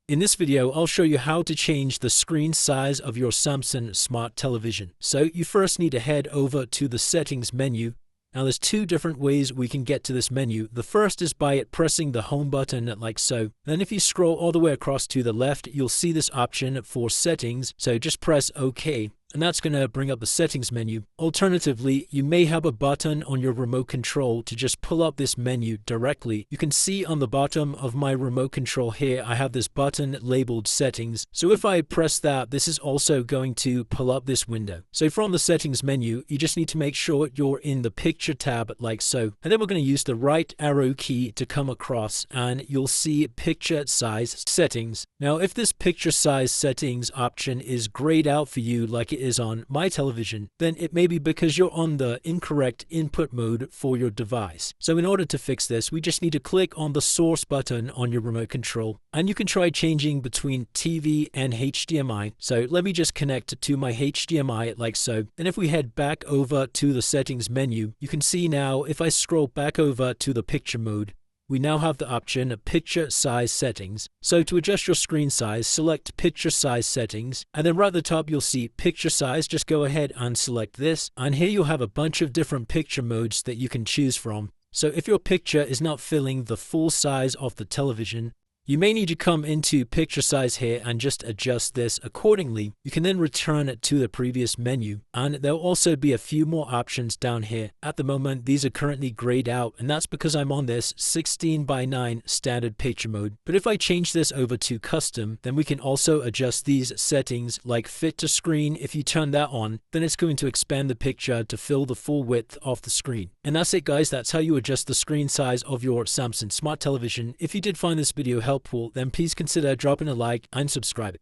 In this video, I'll show you how to change the screen size of your Samsung smart television. So you first need to head over to the settings menu. Now there's two different ways we can get to this menu. The first is by pressing the home button like so. Then if you scroll all the way across to the left, you'll see this option for settings. So just press OK. And that's going to bring up the settings menu. Alternatively, you may have a button on your remote control to just pull up this menu directly. You can see on the bottom of my remote control here, I have this button labeled settings. So if I press that, this is also going to pull up this window. So from the settings menu, you just need to make sure you're in the picture tab like so. And then we're going to use the right arrow key to come across and you'll see picture size settings. Now, if this picture size settings option is grayed out for you like it is on my television, then it may be because you're on the incorrect input mode for your device. So in order to fix this, we just need to click on the source button on your remote control, and you can try changing between TV and HDMI. So let me just connect to my HDMI like so. And if we head back over to the settings menu, you can see now if I scroll back over to the picture mode, we now have the option picture size settings. So to adjust your screen size, select picture size settings, and then right at the top you'll see picture size. Just go ahead and select this, and here you'll have a bunch of different picture modes that you can choose from. So if your picture is not filling the full size of the television, you may need to come into picture size here and just adjust this accordingly. You can then return it to the previous menu, and there'll also be a few more options down here. At the moment, these are currently grayed out, and that's because I'm on this 16:9 standard picture mode. But if I change this over to custom, then we can also adjust these settings like fit to screen. If you turn that on, then it's going to expand the picture to fill the full width of the screen. And that's it, guys. That's how you adjust the screen size of your Samsung smart television. If you did find this video helpful, then please consider dropping a like and subscribing.